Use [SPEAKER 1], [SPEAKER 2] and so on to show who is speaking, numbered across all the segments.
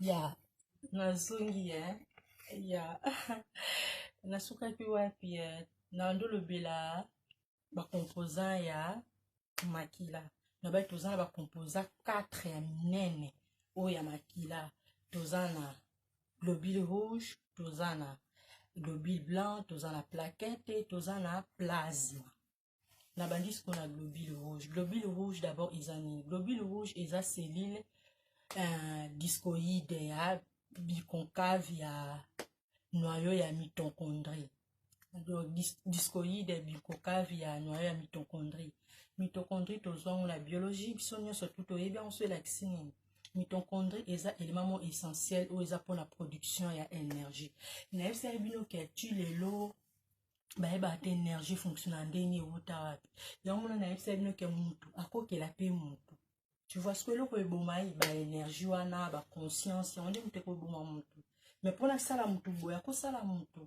[SPEAKER 1] Ya nazongi ya nasukaki wapi na ndolobela bacomposant ya makila na bai toza na bacomposant 4 ya minene oyo ya makila. Toza na globule rouge, toza na globule blanc, toza na plaquette, toza na plasma. Na bandi siko na globule rouge. Globule rouge d'abord eza nini? Globule rouge eza cellule discoïde ya biconcave ya noyau ya mitochondrie. Donc discoïde biconcave ya noyau ya mitochondrie. Mitochondrie tozwango na biologie biso nyonso tu toyebi yango so elakisi nini. Mitochondrie eza élément essentiel oyo eza mpona production ya énergie. Nayebisaki bino ke tu lelo bayeba te énergie fonctionne ndeni euta wapi. Yango mona nayebisaki bino ke mutu akokela pe mutu. Tu vois ce que le eboma ba énergie wana ba conscience on dit mutu ekoboma mutu. Mais pour la sala mutu boya ko sala mutu.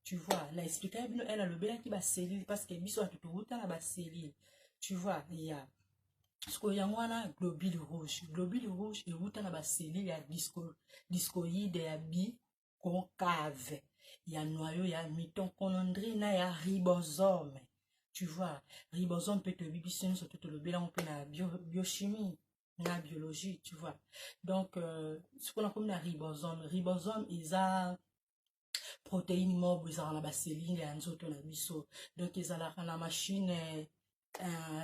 [SPEAKER 1] Tu vois, la expliquer bino elle a le bela ki ba cellule parce que biso atutu uta na ba cellule. Tu vois, il y a ce que yangwana globule rouge. Globule rouge et uta na ba cellule ya discoïde ya biconcave. Il y a noyau ya mitochondrie na ya ribosome. Tu vois, ribosome peut te bibision surtout le bela on peut na biochimie. La biologie, tu vois. Donc, ce qu'on a comme la ribosome. Ribosome, ils ont protéines mobile, ils ont la cellule et un autre na biso. Donc, ils ont la machine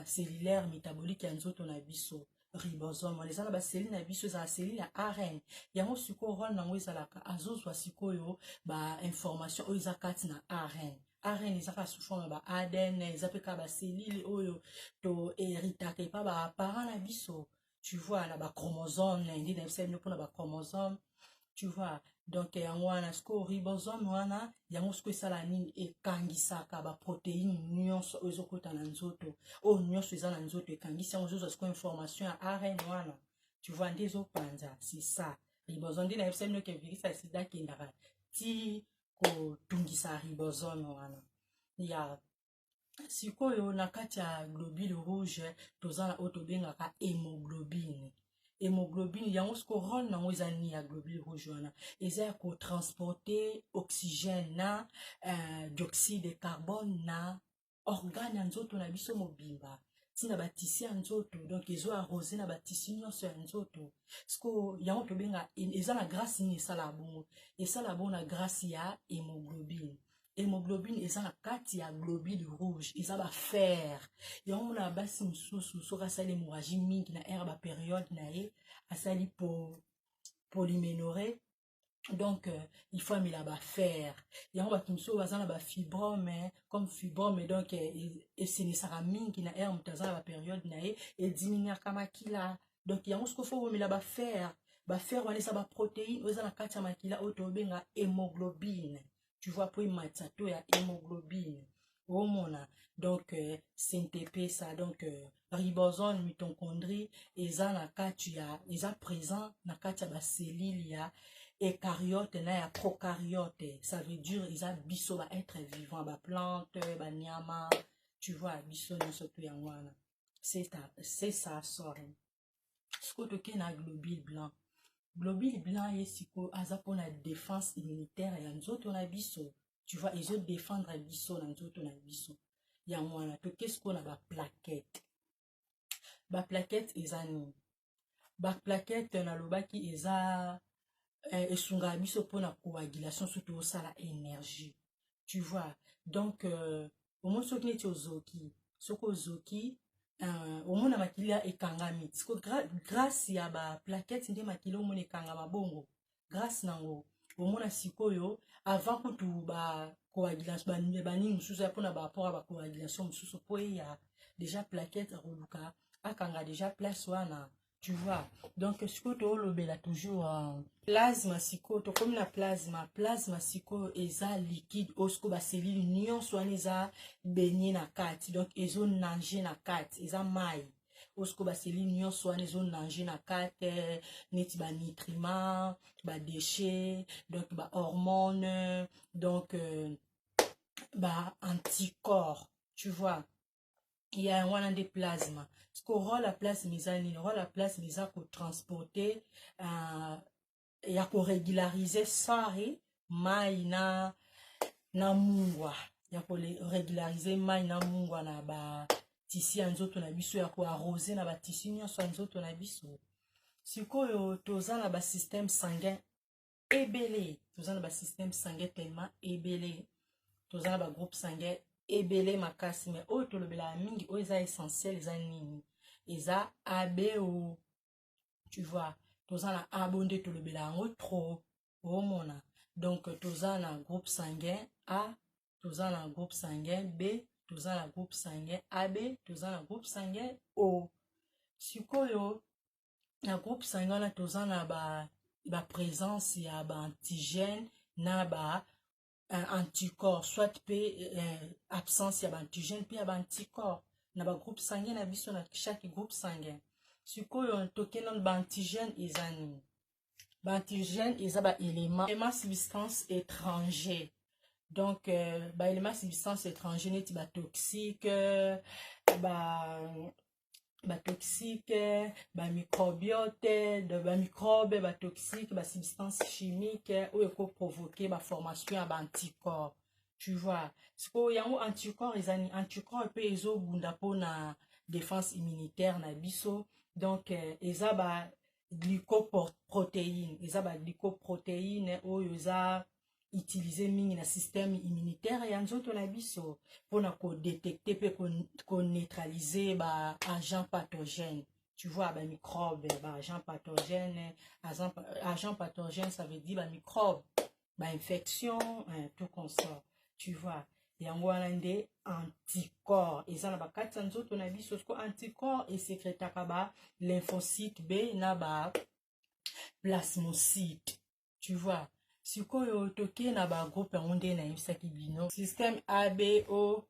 [SPEAKER 1] cellulaire métabolique et un autre na biso. Ribosome. Les ont la cellule na biso, ils ont la cellule à ARN. Il y a un sucre rôle dans ils ont la azo soit sucre yo, ba information ils ont quatre na ARN. ARN ils ont sous forme ba ADN, ils ont pas ba cellule oyo to héritake pas ba parent na biso. Tu vois, là, bas chromosome, là, il dit, pour la chromosome, tu vois. Donc, wana, ce que ribosome, wana, yango ce que ça la nini, et kangisaka, ba protéines, nyonso, ozokota na nzoto, oh, nyonso, eza na nzoto, et kangisa, ozozo, ce que information, ARN, wana, tu vois, ndezo panza, c'est ça. Ribosome, dit, na yebisem, ke virus, sida, kendara, ti, ko, tungisa ribosome, wana. Ya, sikoyo na kati ya globule rouge toza na oyo tobengaka hémoglobine. Hémoglobine yango siko rôle nango eza nini ya globule rouge wana eza ya kotransporte oxygène na dioxyde de carbone na organe ya nzoto na biso mobimba ntina batisi ya nzoto donc ezo arrose na batisi nyonso ya nzoto siko yango tobenga eza na grâce nini esala bongo na grâce ya hémoglobine. Hémoglobine eza na kati ya globule rouge eza ba fer yango mona basi mususu soki asali hémorragie mingi na aire ba période na ye asali polyménorrhée donc il faut amela ba fer yango bato mosusu baza na ba fibrome comme fibrome donc esenisaka mingi na aire moto aza na ba période na ye ediminuaka makila donc yango soki fo omela ba fer wana eza ba protéine oyo eza na kati ya makila oyo tobenga hémoglobine. Tu vois, pour matzato ya hémoglobine. Oh mona. Donc, CNTP, ça, donc, ribosome, mitochondrie, eza na kati ya, eza présent na kati ya ba cellule ya eucaryote na ya procaryote. Ça veut dire, eza biso ba être vivant, ba plante, ba nyama, tu vois, biso nyonso tu yangwana. C'est ça, sort. Sikoto ke na globule blanc. Globule blanc ye siko aza pour la défense immunitaire ya nzoto na biso. Tu vois, ils ont défendre biso na nzoto na biso. Ya mwana to qu'est-ce qu'on a ba plaquette. Ba plaquette ezani. Ba plaquette na lobaki eza esunga biso pour la coagulation surtout ça la énergie. Tu vois. Donc au moins ce qui est ozoki, soko zoki omona makila ekangami siko grâce ya ba plaquette nde makila omona ekangama bongo grâce nango omona sikoyo avant kutu ba coagulation bani mususu ya pona ba rapport ba coagulation mususu po ya déjà plaquette roluka akanga déjà place wana. Tu vois, donc siko to lobela toujours plasma siko to comme la plasma siko eza liquide osko ba cellule nyonso wana eza baigné na kati donc ezo nager na kati eza mai osko ba cellule nyonso wana ezo nager na kati neti ba nutriments ba déchets donc ba hormones donc ba anticorps. Tu vois, il y a un des plasma. Ce qu'on rend la plasma, rend la plasma pour transporter ya korégularize sare mai na mungwa ya korégularize mai na mungwa na ba tisi ya nzoto na biso ya koarrose na ba tisi nyonso ya nzoto na biso. Sikoyo toza na ba système sanguin ebele, toza na ba système sanguin tellement ebele, toza na ba groupe sanguin ebele makasi, mais oyo tolobela mingi oyo eza essentiel eza nini? Eza ABO, tu vois. Toza na abo nde tolobela yango trop omona. Donc toza na groupe sanguin A, toza na groupe sanguin B, toza na groupe sanguin AB, toza na groupe sanguin O. Sikoyo na groupe sanguin na toza na ba présence ya ba antigène na ba anticorps, soit pe absence ya ba antigène pe ya ba anticorps na ba groupe sanguin na biso na chaque groupe sanguin. Sikoyo tokena ba antigène eza nini? Ba antigène eza ba élément substance étranger. Donc ba élément substance étranger neti ba toxique, ba toxique, ba microbiote, ba microbe, ba toxique, ba substance chimique ou eko provoquer ba formation ya ba anticorps. Tu vois, siko yango anticorps ezani anticorps pe ezo bunda pona défense immunitaire na biso. Donc eza ba glycoprotéine, eza ba glycoprotéine oyo eza utiliser mingi na système immunitaire ya nzoto na biso pona ko détecter pe ko neutraliser ba agent pathogène. Tu vois, ba microbe, ba agent pathogène, agent pathogène ça veut dire ba microbe, ba infection, tout comme ça. Tu vois, yango wana nde anticorps eza na bakati ya nzoto na biso. Siko anticorps esekretaka ba lymphocyte B na ba plasmocyte. Tu vois, sikoyo toke na ba groupe yango nde nayebisaki bino. Système ABO,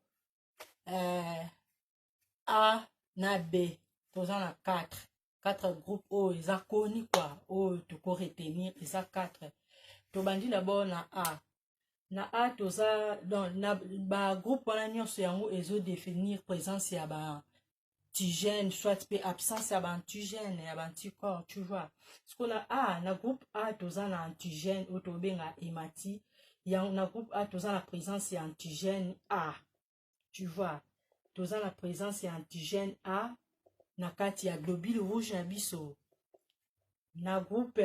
[SPEAKER 1] A na B, toza na 4 groupes oyo eza koni kwa oyo toko retenir eza 4. Tobandi d'abord na A. Na A toza na ba groupe wana nyonso yango ezo définir présence ya ba antigène, soit pe absence ya ba antigène ya ba anticorps, tu vois. Siko na A, na groupe A toza na antigène oyo tobenga hémati. Na groupe A toza na présence ya antigène A, tu vois. Toza na présence ya antigène A na kati ya globule rouge na biso. Na groupe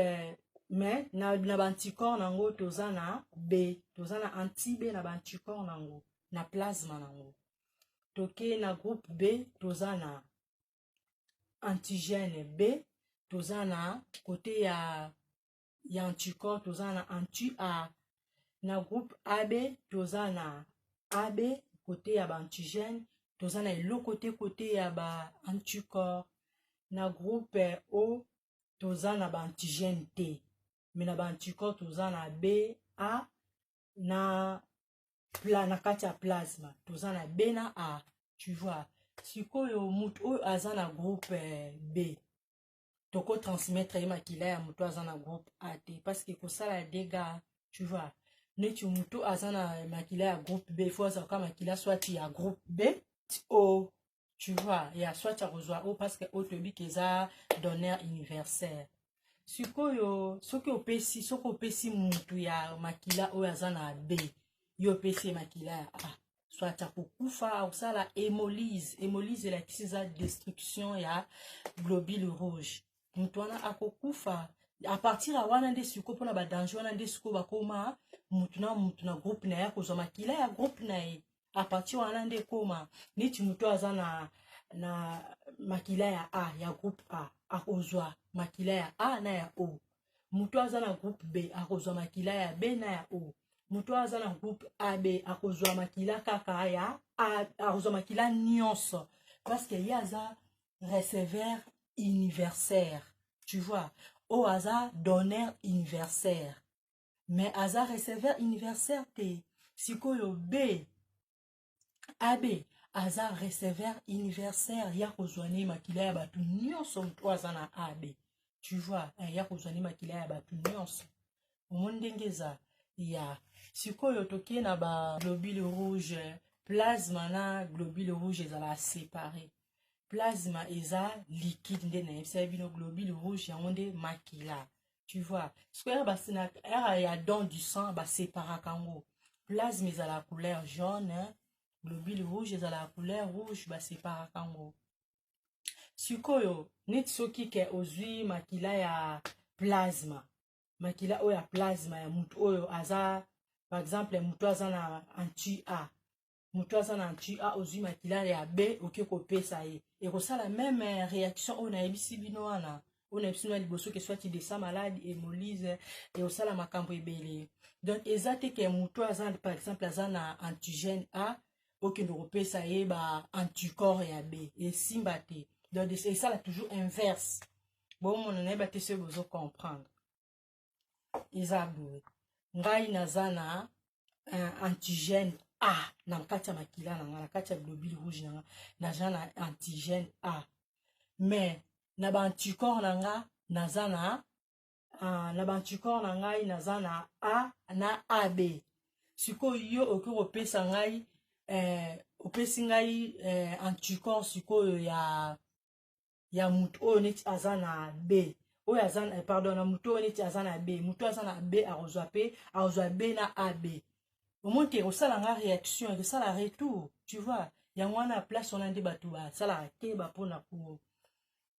[SPEAKER 1] mais na ba anticorps nango toza na B, toza na anti-B na ba anticorps nango na plasma nango. Toke na groupe B toza na antigène B, toza na côté ya anticorps toza na anti-A. Na groupe AB toza na AB côté ya ba antigène, toza na eloko côté ya ba anticorps. Na groupe O toza na ba antigène T, mais na ba anticorps toza na B, A na kati ya plasma toza na B na A, tu vois. Sikoyo mutu oyo aza na groupe B toko transmettre ye makila ya mutu aza na groupe A te, parce que kosala dégâts, tu vois. Neti mutu aza na makila ya groupe B, faut azaka makila soit ya groupe B O, tu vois, ya soit ya kozwa O, parce que O tobi keza donneur universel. Sikoyo soki opesi mutu ya makila oyo aza na B, yo opesi makila ya A, soit akokufa osala hémolyse. Hémolyse elakisi eza destruction ya globule rouge. Mutu wana akokufa. A partir ya wana nde siko pona ba danger wana nde siko bakoma mutu na groupe na ya kozwa makila ya groupe na ye. A partir wana nde koma neti mutu aza na makila ya A ya groupe A akozwa makila ya A na ya O. Mutu aza na groupe B akozwa makila ya B na ya O. Mutu aza na groupe AB akozwa makila kaka ya A, akozwa makila nyonso, parce que ye aza receveur universel, tu vois. O aza donneur universel, mais aza receveur universel te. Sikoyo B AB aza receveur universel, ya kozwa ne makila ya batu nyonso. Mutu aza na AB, tu vois, ya kozwa ne makila ya batu nyonso. Omondenge eza ya. Sikoyo toke na ba globule rouge, plasma na globule rouge ezala séparé. Plasma eza liquide nde na yebisa bino, globule rouge yango nde makila, tu vois. Ce que il y a don du sang, bah sépara kango. Plasme ils à la couleur jaune, hein. Globule rouge ils à la couleur rouge, bah sépara kango. Sikoyo, net soki ke ozui makila ya plasma. Makila oyo ya plasma ya mutu oyo aza, par exemple, mutu aza na anti-A. Mutu aza na anti-A ozui makila ya B, oki kopesa ye. Et ça la même réaction on a ebisi bino wana. On a ebisi bino liboso ke soit de sa malade, hémolyse, et ça la makambo ebele. Donc, ezate ke mutu aza, par exemple, aza na antigène A, oki no kopesa ye ba anticorps ya B. Et simbate. Donc, c'est ça là toujours inverse. Bon, mon neba te se vous comprendre. Isabou. Ngai nazana antigène A. Na mkati ya makila na kati ya globule rouge na nazana antigène A. Mais na ba anticorps na nga nazana na ba anticorps na ngai nazana A na AB. Siko yo okuro pesa ngai opesi ngai anticorps siko ya mutu oyo neti aza na B. Oyo aza na pardon na mutu oyo neti aza na B. Mutu aza na B arozwa B na AB. Au moins que ça la réaction, que ça la retour, tu vois. Ya wana place on a des bateaux, ça la ke ba pona pour